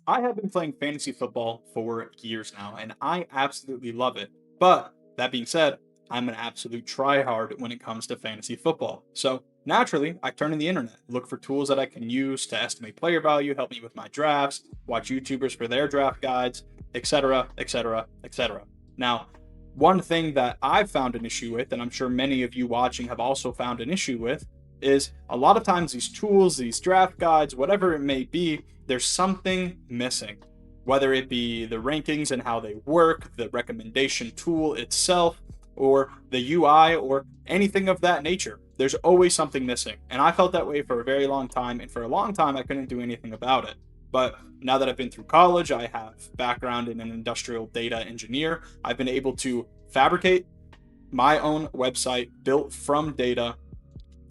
I have been playing fantasy football for years now, and I absolutely love it. But that being said, I'm an absolute tryhard when it comes to fantasy football. So naturally, I turn to the internet, look for tools that I can use to estimate player value, help me with my drafts, watch YouTubers for their draft guides, etc., etc., etc. Now, one thing that I've found an issue with, and I'm sure many of you watching have also found an issue with, is a lot of times these tools, these draft guides, whatever it may be, there's something missing. Whether it be the rankings and how they work, the recommendation tool itself, or the UI, or anything of that nature. There's always something missing. And I felt that way for a very long time. And for a long time, I couldn't do anything about it. But now that I've been through college, I have background in an industrial data engineer. I've been able to fabricate my own website built from data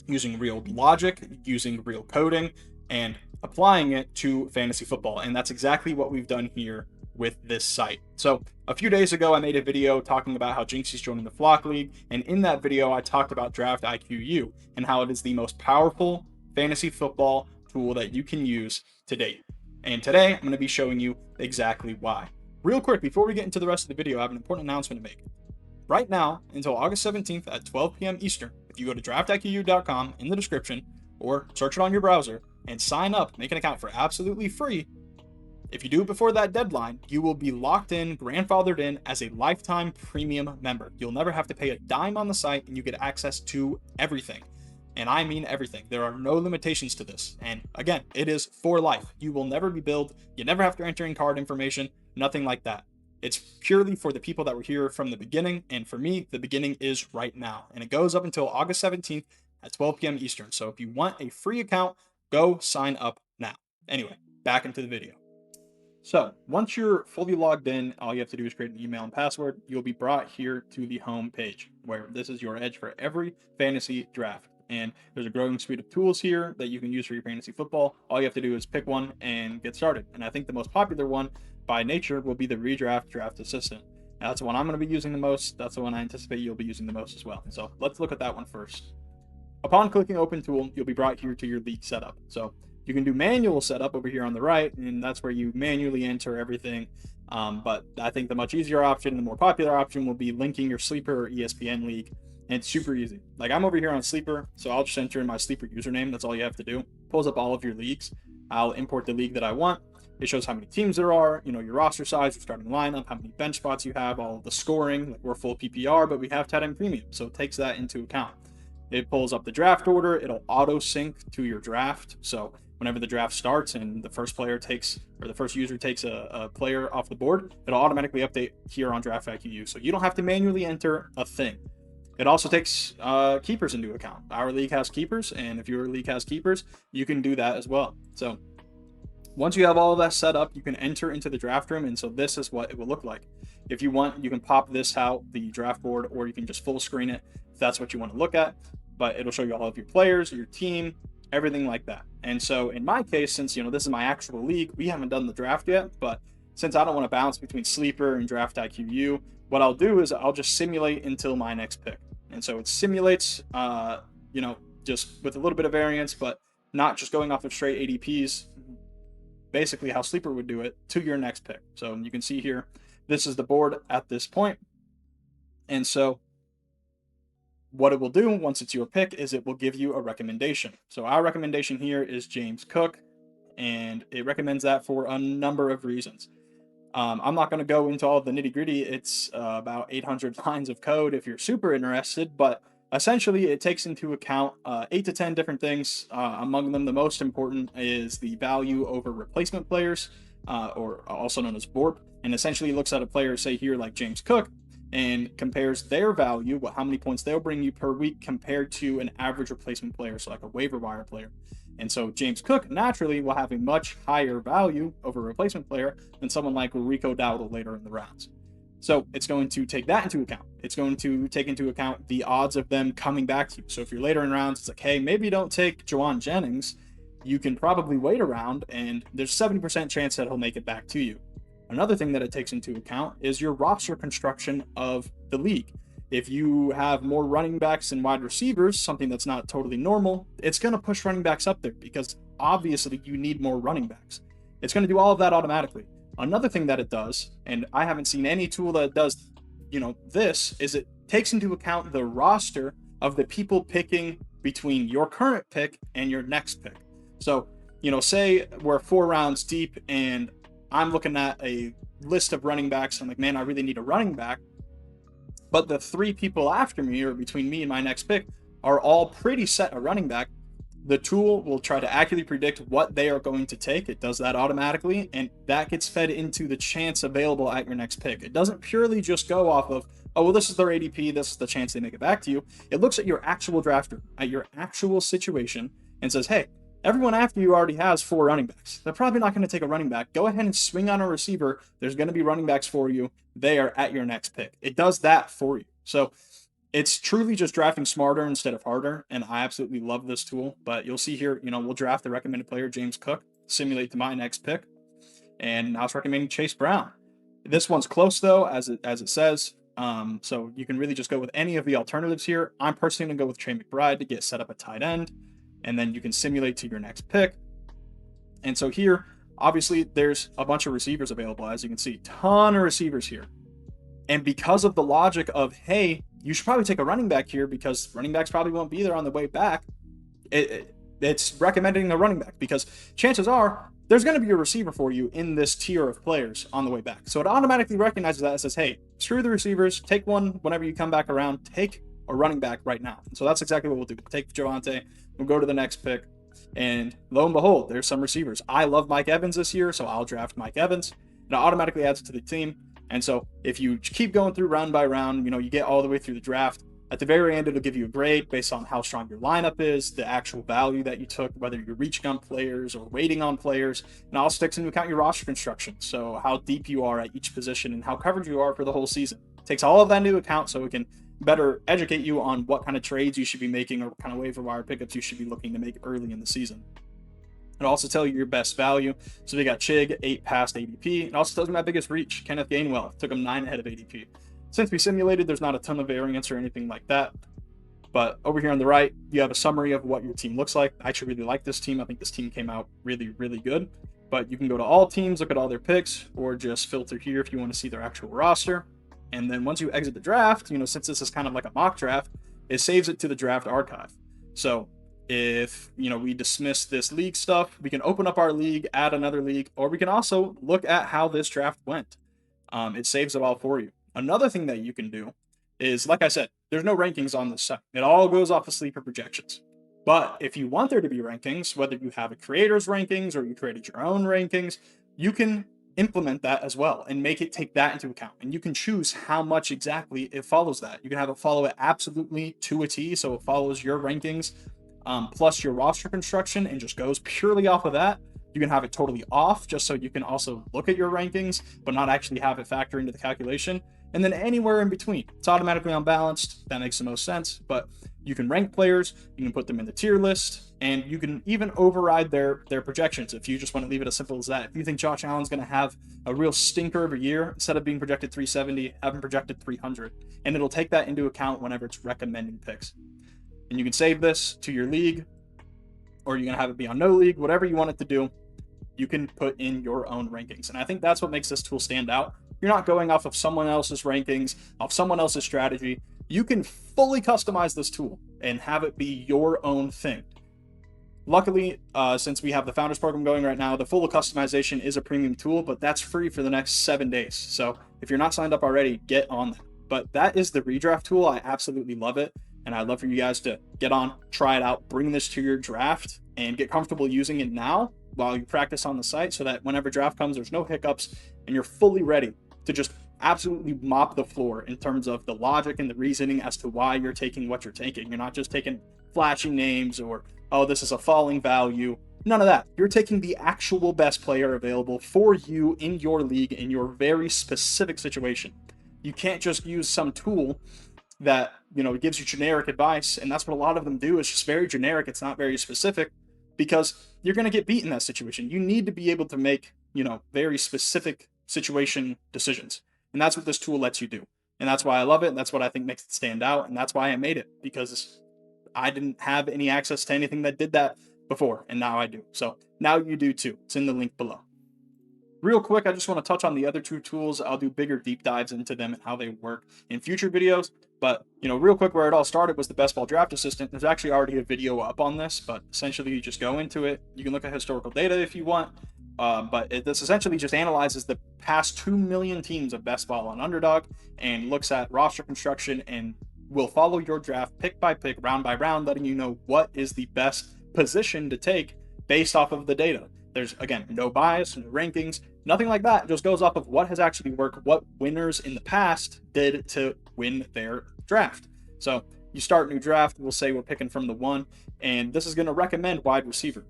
using real logic, using real coding, and applying it to fantasy football. And that's exactly what we've done here with this site. So a few days ago, I made a video talking about how Jinxie's joining the Flock League. And in that video, I talked about Draft IQU and how it is the most powerful fantasy football tool that you can use to date. And today, I'm going to be showing you exactly why. Real quick, before we get into the rest of the video, I have an important announcement to make. Right now, until August 17th at 12 p.m. Eastern, if you go to draftiqu.com in the description or search it on your browser and sign up, make an account for absolutely free, if you do it before that deadline, you will be locked in, grandfathered in as a lifetime premium member. You'll never have to pay a dime on the site and you get access to everything. And I mean everything. There are no limitations to this. And again, it is for life. You will never be billed. You never have to enter in card information, nothing like that. It's purely for the people that were here from the beginning. And for me, the beginning is right now. And it goes up until August 17th at 12 p.m. Eastern. So if you want a free account, go sign up now. Anyway, back into the video. So once you're fully logged in, all you have to do is create an email and password. You'll be brought here to the home page where this is your edge for every fantasy draft. And there's a growing suite of tools here that you can use for your fantasy football. All you have to do is pick one and get started. And I think the most popular one by nature will be the Redraft Draft Assistant. Now, that's the one I'm going to be using the most. That's the one I anticipate you'll be using the most as well. So let's look at that one first. Upon clicking Open Tool, you'll be brought here to your league setup. So you can do manual setup over here on the right, and that's where you manually enter everything. But I think the much easier option, the more popular option, will be linking your Sleeper or ESPN league. And it's super easy. Like I'm over here on Sleeper, so I'll just enter in my Sleeper username. That's all you have to do. Pulls up all of your leagues. I'll import the league that I want. It shows how many teams there are, your roster size, your starting lineup, how many bench spots you have, all of the scoring. Like we're full PPR, but we have tight end premium, so it takes that into account. It pulls up the draft order. It'll auto sync to your draft. So whenever the draft starts and the first player takes, or the first user takes a player off the board, it'll automatically update here on Draft IQU. So you don't have to manually enter a thing. It also takes keepers into account. Our league has keepers, and if your league has keepers, you can do that as well. So once you have all of that set up, you can enter into the draft room, and so this is what it will look like. If you want, you can pop this out, the draft board, or you can just full screen it if that's what you want to look at. But it'll show you all of your players, your team, everything like that. And so in my case, since this is my actual league, we haven't done the draft yet, but since I don't want to bounce between Sleeper and Draft IQU, what I'll do is I'll just simulate until my next pick. And so it simulates, just with a little bit of variance, but not just going off of straight ADPs, basically how Sleeper would do it, to your next pick. So you can see here, this is the board at this point. And so what it will do once it's your pick is it will give you a recommendation. So our recommendation here is James Cook, and it recommends that for a number of reasons. I'm not going to go into all of the nitty gritty. It's about 800 lines of code if you're super interested, but essentially it takes into account 8 to 10 different things. Among them, the most important is the value over replacement players, or also known as BORP, and essentially looks at a player, say here like James Cook, and compares their value, how many points they'll bring you per week compared to an average replacement player, so like a waiver wire player. And so James Cook naturally will have a much higher value over a replacement player than someone like Rico Dowdle later in the rounds. So it's going to take that into account. It's going to take into account the odds of them coming back to you. So if you're later in rounds, it's like, hey, maybe don't take Juwan Jennings. You can probably wait around, and there's 70% chance that he'll make it back to you. Another thing that it takes into account is your roster construction of the league. If you have more running backs and wide receivers, something that's not totally normal, it's going to push running backs up there because obviously you need more running backs. It's going to do all of that automatically. Another thing that it does, and I haven't seen any tool that does, this, is it takes into account the roster of the people picking between your current pick and your next pick. So, say we're 4 rounds deep and I'm looking at a list of running backs. I'm like, man, I really need a running back. But the 3 people after me, or between me and my next pick, are all pretty set a running back. The tool will try to accurately predict what they are going to take. It does that automatically, and that gets fed into the chance available at your next pick. It doesn't purely just go off of, oh, well, this is their ADP, this is the chance they make it back to you. It looks at your actual drafter, at your actual situation, and says, hey, everyone after you already has 4 running backs. They're probably not going to take a running back. Go ahead and swing on a receiver. There's going to be running backs for you there at your next pick. It does that for you. So it's truly just drafting smarter instead of harder, and I absolutely love this tool. But you'll see here, we'll draft the recommended player, James Cook, simulate to my next pick, and now it's recommending Chase Brown. This one's close, though, as it says. So you can really just go with any of the alternatives here. I'm personally going to go with Trey McBride to get set up a tight end, and then you can simulate to your next pick. And so here, obviously, there's a bunch of receivers available, as you can see. Ton of receivers here. And because of the logic of, hey, you should probably take a running back here because running backs probably won't be there on the way back, it's recommending a running back because chances are there's going to be a receiver for you in this tier of players on the way back. So it automatically recognizes that and says, hey, screw the receivers, take one whenever you come back around, take a running back right now. So that's exactly what we'll do. Take Javonte, we'll go to the next pick, and lo and behold, there's some receivers. I love Mike Evans this year, so I'll draft Mike Evans, and it automatically adds it to the team. And so if you keep going through round by round, you get all the way through the draft. At the very end, it'll give you a grade based on how strong your lineup is, the actual value that you took, whether you're reaching on players or waiting on players, and also takes into account your roster construction. So how deep you are at each position and how covered you are for the whole season. It takes all of that into account so it can better educate you on what kind of trades you should be making or what kind of waiver wire pickups you should be looking to make early in the season. It'll also tell you your best value. So we got Chig, 8 past ADP. It also tells me my biggest reach, Kenneth Gainwell. Took him 9 ahead of ADP. Since we simulated, there's not a ton of variance or anything like that. But over here on the right, you have a summary of what your team looks like. I actually really like this team. I think this team came out really, really good. But you can go to all teams, look at all their picks, or just filter here if you want to see their actual roster. And then once you exit the draft, since this is kind of like a mock draft, it saves it to the draft archive. So if we dismiss this league stuff, we can open up our league, add another league, or we can also look at how this draft went. It saves it all for you. Another thing that you can do is, like I said, there's no rankings on this site. It all goes off of sleeper projections. But if you want there to be rankings, whether you have a creator's rankings or you created your own rankings, you can implement that as well and make it take that into account. And you can choose how much exactly it follows that. You can have it follow it absolutely to a T, so it follows your rankings plus your roster construction and just goes purely off of that. You can have it totally off just so you can also look at your rankings, but not actually have it factor into the calculation. And then anywhere in between, it's automatically unbalanced. That makes the most sense, but you can rank players, you can put them in the tier list, and you can even override their projections if you just want to leave it as simple as that. If you think Josh Allen's going to have a real stinker of a year, instead of being projected 370, have him projected 300, and it'll take that into account whenever it's recommending picks. And you can save this to your league, or you can have it be on no league, whatever you want it to do. You can put in your own rankings. And I think that's what makes this tool stand out. You're not going off of someone else's rankings, off someone else's strategy. You can fully customize this tool and have it be your own thing. Luckily, since we have the Founders Program going right now, the full customization is a premium tool, but that's free for the next 7 days. So if you're not signed up already, get on that. But that is the Redraft tool. I absolutely love it. And I'd love for you guys to get on, try it out, bring this to your draft, and get comfortable using it now while you practice on the site so that whenever draft comes, there's no hiccups and you're fully ready to just absolutely mop the floor in terms of the logic and the reasoning as to why you're taking what you're taking. You're not just taking flashy names or, oh, this is a falling value. None of that. You're taking the actual best player available for you in your league in your very specific situation. You can't just use some tool that gives you generic advice, and that's what a lot of them do. It's just very generic. It's not very specific because you're going to get beat in that situation. You need to be able to make very specific situation decisions, and that's what this tool lets you do. And that's why I love it, and that's what I think makes it stand out, and that's why I made it, because I didn't have any access to anything that did that before, and now I do. So now you do too. It's in the link below. real quick, I just want to touch on the other two tools. I'll do bigger deep dives into them and how they work in future videos. But, real quick, where it all started was the Best Ball Draft Assistant. There's actually already a video up on this, but essentially you just go into it. You can look at historical data if you want. But this essentially just analyzes the past 2 million teams of Best Ball on Underdog and looks at roster construction and will follow your draft pick by pick, round by round, letting you know what is the best position to take based off of the data. There's, again, no bias, no rankings, nothing like that. It just goes off of what has actually worked, what winners in the past did to win their draft. So you start a new draft, we'll say we're picking from the 1, and this is going to recommend wide receiver.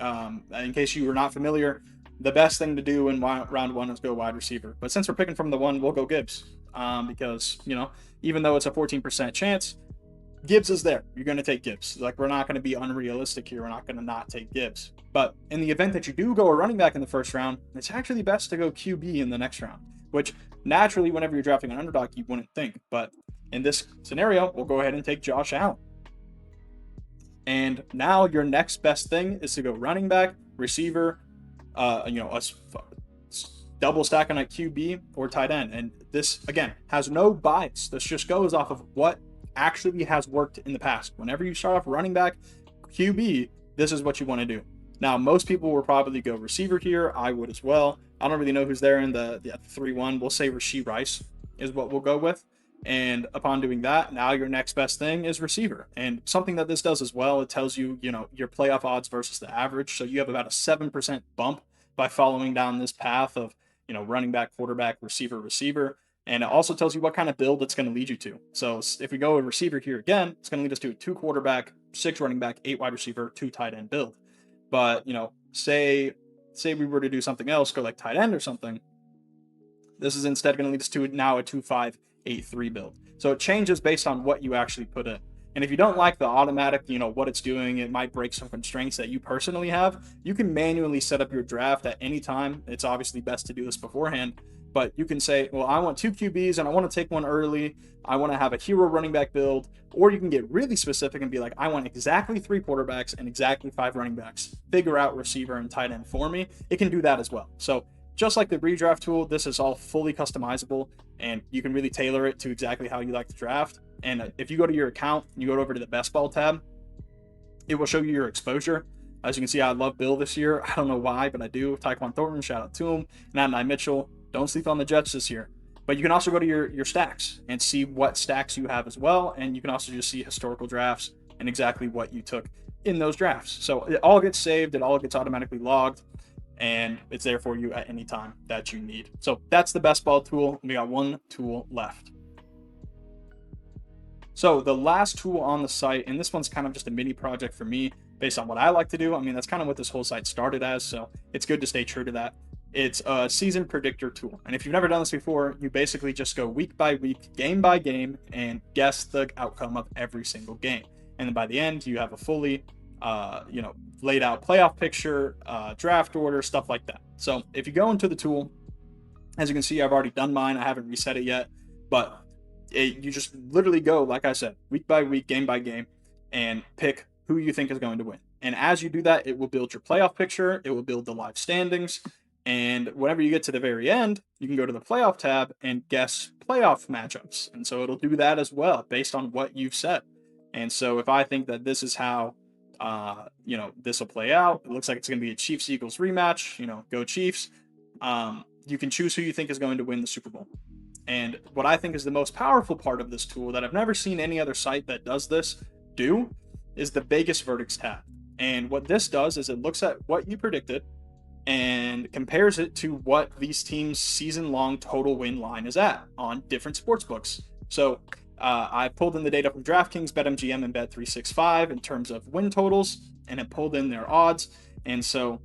In case you were not familiar, the best thing to do in round 1 is go wide receiver. But since we're picking from the 1, we'll go Gibbs. Because, even though it's a 14% chance, Gibbs is there. You're going to take Gibbs. Like, we're not going to be unrealistic here. We're not going to not take Gibbs. But in the event that you do go a running back in the first round, it's actually best to go QB in the next round, which naturally, whenever you're drafting an underdog, you wouldn't think. But in this scenario, we'll go ahead and take Josh Allen. And now your next best thing is to go running back, receiver, double stacking at QB or tight end. And this, again, has no bias. This just goes off of what actually has worked in the past. Whenever you start off running back, QB, this is what you want to do. Now, most people will probably go receiver here. I would as well. I don't really know who's there in the 3-1. We'll say Rashee Rice is what we'll go with. And upon doing that, now your next best thing is receiver. And something that this does as well, it tells you, your playoff odds versus the average. So you have about a 7% bump by following down this path of, running back, quarterback, receiver. And it also tells you what kind of build it's going to lead you to. So if we go a receiver here again, it's going to lead us to a 2 quarterback, 6 running back, 8 wide receiver, 2 tight end build. But, say we were to do something else, go like tight end or something. This is instead going to lead us to now a 2-5-8-3 build. So it changes based on what you actually put in. And if you don't like the automatic, what it's doing, it might break some constraints that you personally have. You can manually set up your draft at any time. It's obviously best to do this beforehand. But you can say, well, I want 2 QBs and I want to take one early. I want to have a hero running back build. Or you can get really specific and be like, I want exactly 3 quarterbacks and exactly 5 running backs. Figure out receiver and tight end for me. It can do that as well. So just like the redraft tool, this is all fully customizable and you can really tailor it to exactly how you like to draft. And if you go to your account, you go over to the Best Ball tab, it will show you your exposure. As you can see, I love Bill this year. I don't know why, but I do. Tyquan Thornton, shout out to him. Adonai Mitchell. Don't sleep on the Jets this year. But you can also go to your stacks and see what stacks you have as well. And you can also just see historical drafts and exactly what you took in those drafts. So it all gets saved. It all gets automatically logged. And it's there for you at any time that you need. So that's the Best Ball tool. We got 1 tool left. So the last tool on the site, and this one's kind of just a mini project for me based on what I like to do. I mean, that's kind of what this whole site started as. So it's good to stay true to that. It's a season predictor tool. And if you've never done this before, you basically just go week by week, game by game, and guess the outcome of every single game. And then by the end, you have a fully, laid out playoff picture, draft order, stuff like that. So if you go into the tool, as you can see, I've already done mine. I haven't reset it yet, but you just literally go, like I said, week by week, game by game, and pick who you think is going to win. And as you do that, it will build your playoff picture. It will build the live standings. And whenever you get to the very end, you can go to the playoff tab and guess playoff matchups. And so it'll do that as well based on what you've set. And so if I think that this is how, this will play out, it looks like it's going to be a Chiefs-Eagles rematch, go Chiefs. You can choose who you think is going to win the Super Bowl. And what I think is the most powerful part of this tool that I've never seen any other site that does this do is the Vegas Verdicts tab. And what this does is it looks at what you predicted and compares it to what these teams' season-long total win line is at on different sports books. So I pulled in the data from DraftKings, BetMGM, and Bet365 in terms of win totals, and it pulled in their odds. And so,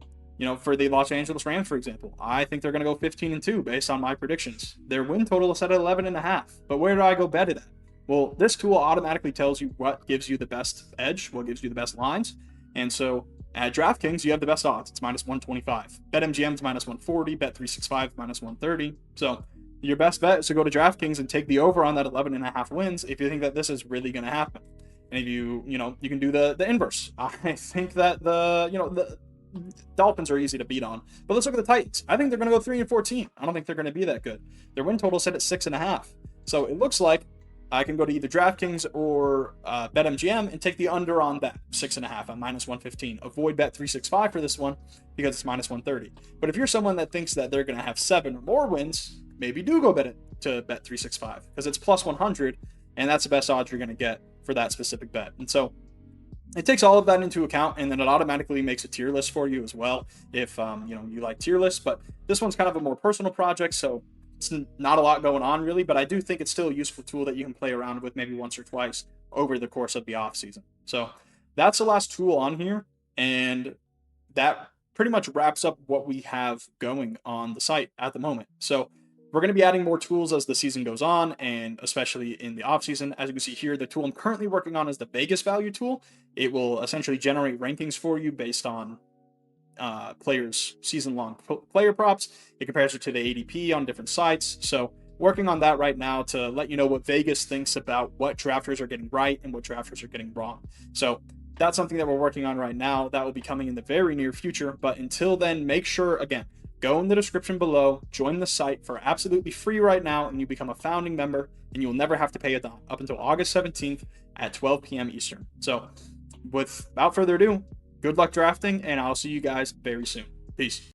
for the Los Angeles Rams, for example, I think they're going to go 15-2 based on my predictions. Their win total is set at 11.5. But where do I go bet it at? Well, this tool automatically tells you what gives you the best edge, what gives you the best lines. And so at DraftKings, you have the best odds. It's -125. BetMGM is -140. Bet365 -130. So your best bet is to go to DraftKings and take the over on that 11.5 wins if you think that this is really going to happen. And if you can do the inverse. I think that the Dolphins are easy to beat on. But let's look at the Titans. I think they're going to go 3-14. I don't think they're going to be that good. Their win total set at 6.5. So it looks like I can go to either DraftKings or BetMGM and take the under on that 6.5 on -115. Avoid Bet365 for this one because it's -130. But if you're someone that thinks that they're going to have 7 or more wins, maybe do go bet it to Bet365 because it's +100, and that's the best odds you're going to get for that specific bet. And so it takes all of that into account, and then it automatically makes a tier list for you as well if you like tier lists. But this one's kind of a more personal project, so it's not a lot going on really, but I do think it's still a useful tool that you can play around with maybe once or twice over the course of the off season. So that's the last tool on here, and that pretty much wraps up what we have going on the site at the moment. So we're going to be adding more tools as the season goes on, and especially in the off season. As you can see here, the tool I'm currently working on is the Vegas value tool. It will essentially generate rankings for you based on players' season-long player props. It compares it to the ADP on different sites. So working on that right now to let you know what Vegas thinks about what drafters are getting right and what drafters are getting wrong. So that's something that we're working on right now. That will be coming in the very near future. But until then, make sure, again, go in the description below, join the site for absolutely free right now, and you become a founding member, and you will never have to pay it up until August 17th at 12 p.m. Eastern. So without further ado, good luck drafting, and I'll see you guys very soon. Peace.